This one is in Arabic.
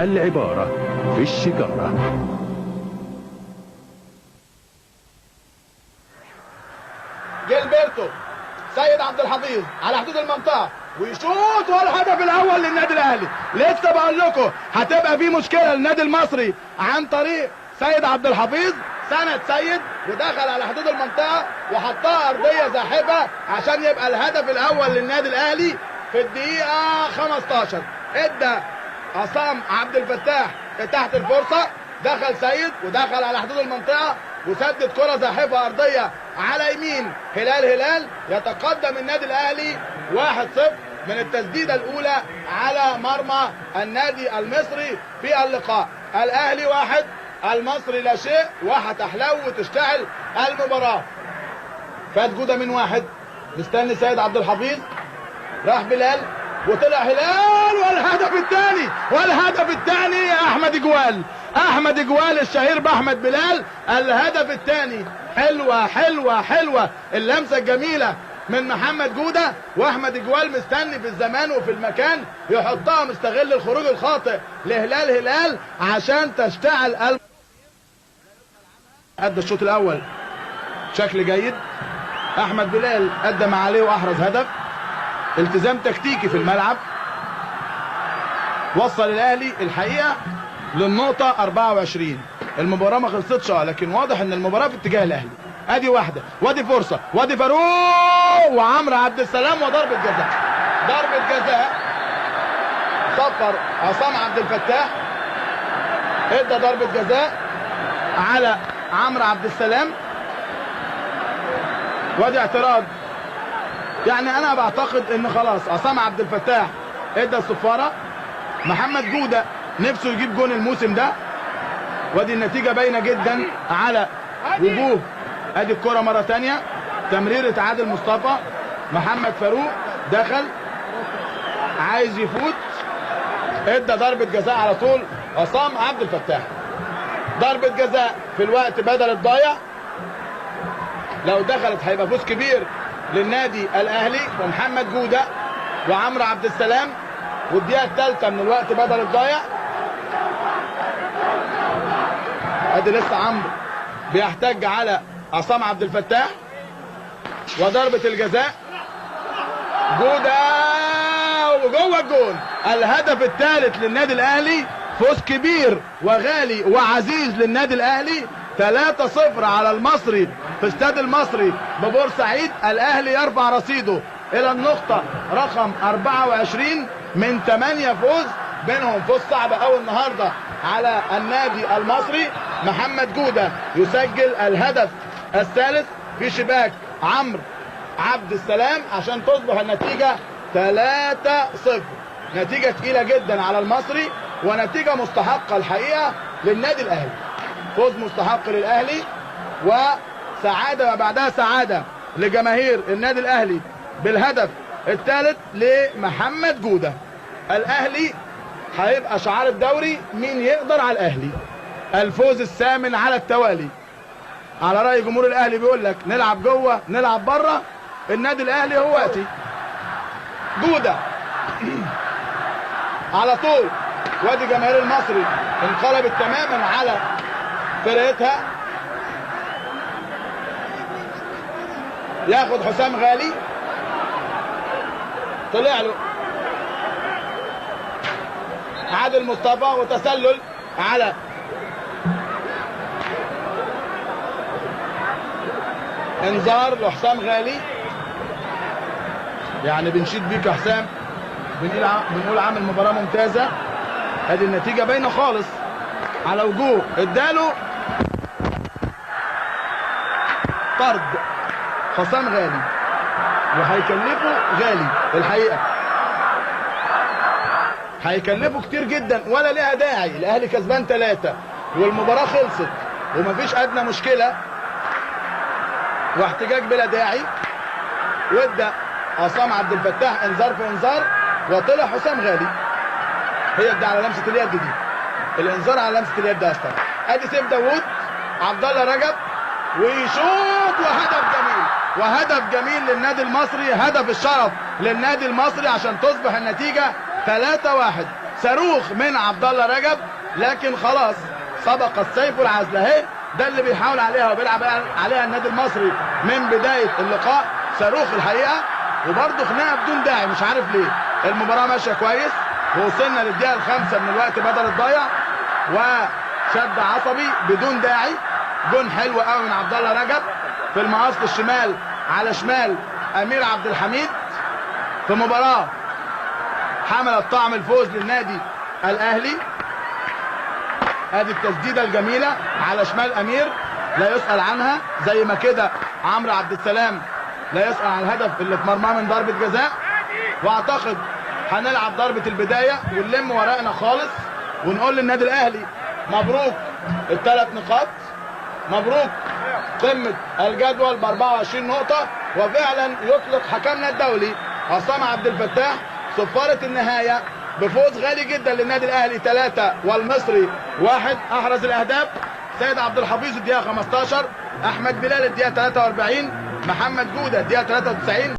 العبارة في الشجارة. جيلبرتو سيد عبد الحفيظ على حدود المنطقة ويشوط، والهدف الأول للنادي الأهلي. لسه بقول لكم هتبقى في مشكلة للنادي المصري عن طريق سيد عبد الحفيظ. سند سيد ودخل على حدود المنطقة وحطها أرضية زاحفة عشان يبقى الهدف الأول للنادي الأهلي في الدقيقة 15. ادى عصام عبد الفتاح تحت الفرصة، دخل سيد ودخل على حدود المنطقة وسدد كرة زاحفة أرضية على يمين هلال. يتقدم النادي الأهلي 1-0 من التسديدة الأولى على مرمى النادي المصري في اللقاء. الأهلي 1 المصري لا شيء، وهتحلو وتشتعل المباراة. فات جودة من 1، مستني سيد عبد الحفيظ، راح بلال وطلع هلال، والهدف الثاني يا احمد جوال الشهير باحمد بلال. الهدف الثاني حلوة اللمسة الجميلة من محمد جودة، واحمد جوال مستني في الزمان وفي المكان يحطها، مستغل الخروج الخاطئ لهلال عشان تشتعل ادى الشوط الاول بشكل جيد. احمد بلال ادى ما عليه واحرز هدف. التزام تكتيكي في الملعب وصل الاهلي الحقيقه للنقطه 24. المباراه ما خلصتش لكن واضح ان المباراه في اتجاه الاهلي. ادي واحده وادي فرصه وادي فاروق وعمرو عبد السلام وضربه جزاء. صفر عصام عبد الفتاح، ادى ضربه جزاء على عمرو عبد السلام، وادي اعتراض. يعني انا بعتقد ان خلاص عصام عبد الفتاح ادى الصفاره. محمد جودة نفسه يجيب جون الموسم ده، وادي النتيجه باينه جدا على وجوه. ادي الكره مره ثانيه، تمريره عادل مصطفى. محمد فاروق دخل عايز يفوت، ادى ضربه جزاء على طول عصام عبد الفتاح. ضربه جزاء في الوقت بدل الضايع، لو دخلت هيبقى فوز كبير للنادي الاهلي ومحمد جودة وعمرو عبد السلام. والدقيقه الثالثه من الوقت بدل الضايع. ادي لسه عمرو بيحتج على عصام عبد الفتاح، وضربه الجزاء جودة وجوه الجون. الهدف الثالث للنادي الاهلي، فوز كبير وغالي وعزيز للنادي الاهلي. 3-0 على المصري في استاد المصري ببورسعيد. الاهلي يرفع رصيده الى النقطة رقم 24 من 8 فوز، بينهم فوز صعب قوي النهاردة على النادي المصري. محمد جودة يسجل الهدف الثالث في شباك عمرو عبد السلام عشان تصبح النتيجة 3-0. نتيجة تقيلة جدا على المصري، ونتيجة مستحقة الحقيقة للنادي الاهلي. فوز مستحق للاهلي، وسعادة وبعدها سعادة لجماهير النادي الاهلي بالهدف الثالث لمحمد جودة. الاهلي هيبقى شعار الدوري مين يقدر على الاهلي. الفوز الثامن على التوالي. على رأي جمهور الاهلي بيقول لك نلعب جوه نلعب بره، النادي الاهلي هو وقتي. جودة على طول، وادي جماهير المصري انقلبت تماما على فرقتها. ياخد حسام غالي، طلع له عادل مصطفى وتسلل على انذار لحسام غالي. يعني بنشيد بيك يا حسام، بنقول عامل مباراة ممتازة. ادي النتيجة باينة خالص على وجوه. اداله طرد حسام غالي، وهيكلفه غالي الحقيقة، هيكلفه كتير جدا ولا ليها داعي. الاهلي كسبان 3 والمباراة خلصت ومفيش ادنى مشكلة، واحتجاج بلا داعي. وادى عصام عبد الفتاح انذار في انذار، وطلع حسام غالي. هي دي على لمسة اليد، دي الانذار على لمسة اليد اصلا. ادي سيف داوود، عبد الله رجب ويشوط، وهدف جميل للنادي المصري. هدف الشرف للنادي المصري عشان تصبح النتيجة 3-1. صاروخ من عبد الله رجب، لكن خلاص سبق السيف العزل اهي. ده اللي بيحاول عليها وبيلعب عليها النادي المصري من بدايه اللقاء، صاروخ الحقيقه، وبرضه خناقه بدون داعي مش عارف ليه. المباراه ماشيه كويس ووصلنا للدقيقه الخامسه من الوقت بدل الضايع، وشد عصبي بدون داعي. جون حلو قوي من عبد الله رجب في المقص الشمال على شمال امير عبد الحميد، في مباراه حملت طعم الفوز للنادي الاهلي. ادي التسديده الجميله على شمال امير لا يسأل عنها، زي ما كده عمرو عبد السلام لا يسأل عن الهدف اللي في مرماه من ضربه جزاء. واعتقد هنلعب ضربه البدايه ونلم ورقنا خالص ونقول للنادي الاهلي مبروك الثلاث نقاط، مبروك قمه الجدول ب 24 نقطه. وفعلا يطلق حكمنا الدولي عصام عبد الفتاح صفاره النهايه بفوز غالي جدا للنادي الاهلي 3 والمصري 1. احرز الاهداف سيد عبد الحفيظ الدقيقه 15، احمد بلال الدقيقه 43، محمد جوده الدقيقه 93.